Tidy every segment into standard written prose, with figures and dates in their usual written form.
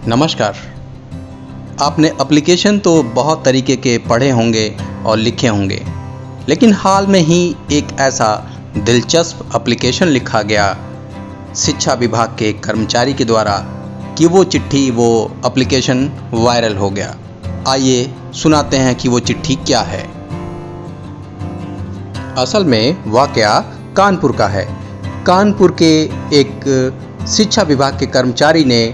नमस्कार। आपने एप्लीकेशन तो बहुत तरीके के पढ़े होंगे और लिखे होंगे, लेकिन हाल में ही एक ऐसा दिलचस्प एप्लीकेशन लिखा गया शिक्षा विभाग के कर्मचारी के द्वारा कि वो एप्लीकेशन वायरल हो गया। आइए सुनाते हैं कि वो चिट्ठी क्या है। असल में वाकया कानपुर का है। कानपुर के एक शिक्षा विभाग के कर्मचारी ने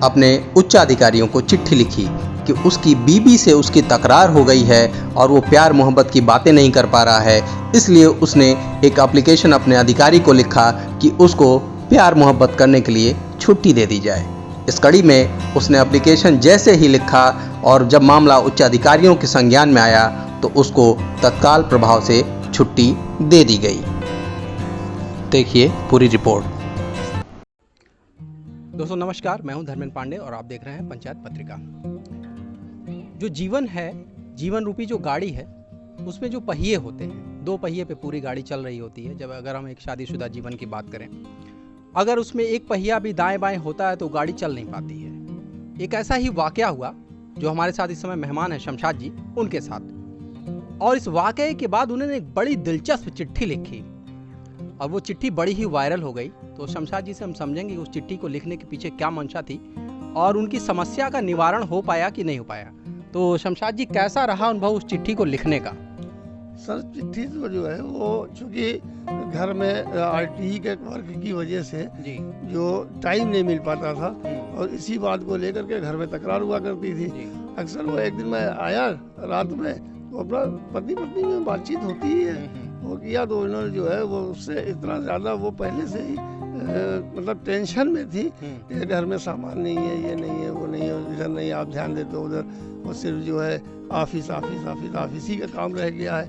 अपने उच्च अधिकारियों को चिट्ठी लिखी कि उसकी बीवी से उसकी तकरार हो गई है और वो प्यार मोहब्बत की बातें नहीं कर पा रहा है। इसलिए उसने एक एप्लीकेशन अपने अधिकारी को लिखा कि उसको प्यार मोहब्बत करने के लिए छुट्टी दे दी जाए। इस कड़ी में उसने एप्लीकेशन जैसे ही लिखा और जब मामला उच्च अधिकारियों के संज्ञान में आया तो उसको तत्काल प्रभाव से छुट्टी दे दी गई। देखिए पूरी रिपोर्ट। दोस्तों नमस्कार, मैं हूं धर्मेंद्र पांडे और आप देख रहे हैं पंचायत पत्रिका। जो जीवन है, जीवन रूपी जो गाड़ी है, उसमें जो पहिए होते हैं, दो पहिए पे पूरी गाड़ी चल रही होती है। जब अगर हम एक शादीशुदा जीवन की बात करें, अगर उसमें एक पहिया भी दाएं बाएं होता है तो गाड़ी चल नहीं पाती है। एक ऐसा ही वाकया हुआ जो हमारे साथ इस समय मेहमान है शमशाद जी, उनके साथ। और इस वाकये के बाद उन्होंने एक बड़ी दिलचस्प चिट्ठी लिखी और वो चिट्ठी बड़ी ही वायरल हो गई। तो शमशाद जी से हम समझेंगे उस चिट्ठी को लिखने के पीछे क्या मंशा थी और उनकी समस्या का निवारण हो पाया कि नहीं हो पाया। तो शमशाद जी, कैसा रहा अनुभव उस चिट्ठी को लिखने का? सर, चिट्ठी तो जो है वो चूँकि घर में आरटीई के वर्क की वजह से जी जो टाइम नहीं मिल पाता था और इसी बात को लेकर के घर में तकरार हुआ करती थी। अक्सर वो एक दिन मैं आया रात में तो अपना पति पत्नी में बातचीत होती ही है, वो किया तो उन्होंने जो है वो उससे इतना ज़्यादा वो पहले से ही मतलब टेंशन में थी कि घर में सामान नहीं है, ये नहीं है, वो नहीं है, इधर नहीं आप ध्यान देते उधर, वो सिर्फ जो है ऑफिस ही का काम रह गया है।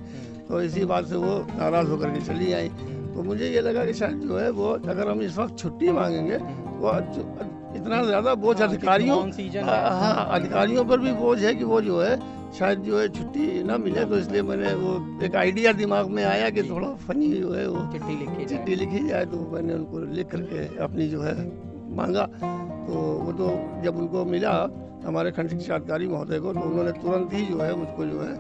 तो इसी बात से वो नाराज़ होकर के चली आई। तो मुझे ये लगा कि शायद जो है वो अगर हम इस वक्त छुट्टी मांगेंगे वो इतना ज़्यादा बोझ अधिकारियों पर भी बोझ है कि वो जो है शायद जो है छुट्टी ना मिले। तो इसलिए मैंने वो एक आइडिया दिमाग में आया कि थोड़ा फनी जो है वो चिट्ठी लिखी जाए। तो मैंने उनको लिख करके अपनी जो है मांगा। तो वो तो जब उनको मिला हमारे खंड शिक्षा अधिकारी महोदय को, तो उन्होंने तुरंत ही जो है मुझको जो है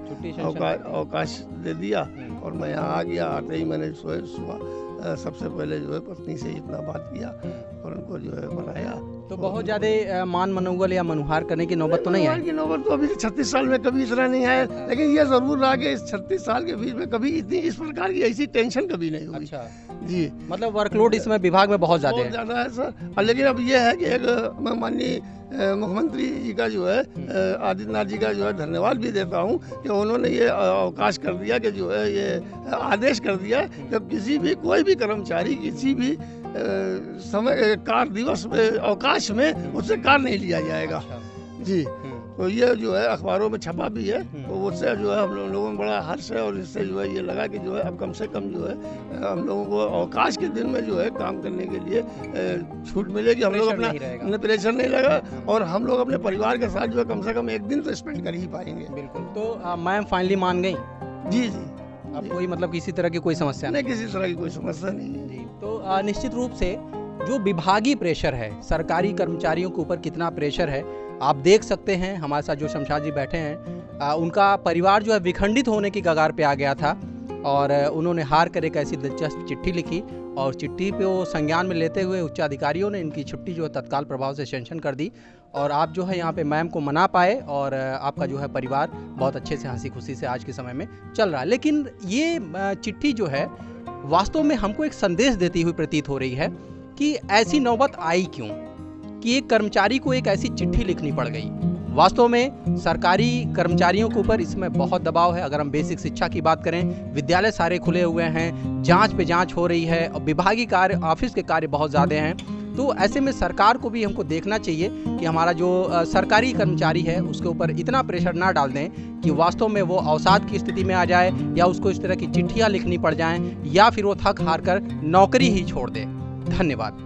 अवकाश दे दिया और मैं यहाँ आ गया। आते ही मैंने सुबह सबसे पहले जो है पत्नी से इतना बात किया और उनको जो है बनाया। तो बहुत ज़्यादा मान मनोगल या मनुहार करने की नौबत तो नहीं आई? नौबत तो अभी 36 साल में कभी इतना नहीं आया, लेकिन ये जरूर रहा कि इस 36 साल के बीच में कभी इतनी इस प्रकार की ऐसी टेंशन कभी नहीं हुई। अच्छा जी, मतलब वर्कलोड इसमें विभाग में बहुत ज़्यादा है सर। लेकिन अब ये है कि एक माननीय मुख्यमंत्री जी का जो है आदित्यनाथ जी का जो है धन्यवाद भी देता हूँ कि उन्होंने ये अवकाश कर दिया कि जो है ये आदेश कर दिया जब किसी भी कोई भी कर्मचारी किसी भी समय कार्य दिवस में अवकाश में उससे कार्य नहीं लिया जाएगा। जी, तो ये जो है अखबारों में छपा भी है, तो उससे जो है हम लोगों में बड़ा हर्ष है और इससे जो है ये लगा कि जो है अब कम से कम जो है हम लोगों को अवकाश के दिन में जो है काम करने के लिए छूट मिलेगी। हम लोग अपना प्रेशर नहीं लगा और हम लोग अपने परिवार के साथ जो है कम से कम एक दिन तो स्पेंड कर ही पाएंगे। बिल्कुल। तो मैम फाइनली मान गई? जी, अब कोई मतलब किसी तरह की कोई समस्या नहीं? किसी तरह की कोई समस्या नहीं है। जी, तो निश्चित रूप से जो विभागीय प्रेशर है, सरकारी कर्मचारियों के ऊपर कितना प्रेशर है आप देख सकते हैं। हमारे साथ जो शमशाद जी बैठे हैं, उनका परिवार जो है विखंडित होने की कगार पे आ गया था और उन्होंने हार कर एक ऐसी दिलचस्प चिट्ठी लिखी और चिट्ठी पे वो संज्ञान में लेते हुए उच्च अधिकारियों ने इनकी छुट्टी जो है तत्काल प्रभाव से सैंक्शन कर दी और आप जो है यहाँ पे मैम को मना पाए और आपका जो है परिवार बहुत अच्छे से हंसी खुशी से आज के समय में चल रहा है। लेकिन ये चिट्ठी जो है वास्तव में हमको एक संदेश देती हुई प्रतीत हो रही है कि ऐसी नौबत आई क्यों कि एक कर्मचारी को एक ऐसी चिट्ठी लिखनी पड़ गई। वास्तव में सरकारी कर्मचारियों के ऊपर इसमें बहुत दबाव है। अगर हम बेसिक शिक्षा की बात करें, विद्यालय सारे खुले हुए हैं, जांच पे जांच हो रही है और विभागीय कार्य, ऑफिस के कार्य बहुत ज़्यादा हैं। तो ऐसे में सरकार को भी हमको देखना चाहिए कि हमारा जो सरकारी कर्मचारी है उसके ऊपर इतना प्रेशर ना डाल दें कि वास्तव में वो अवसाद की स्थिति में आ जाए या उसको इस तरह की चिट्ठियाँ लिखनी पड़ जाएँ या फिर वो थक हार कर नौकरी ही छोड़ दे। धन्यवाद।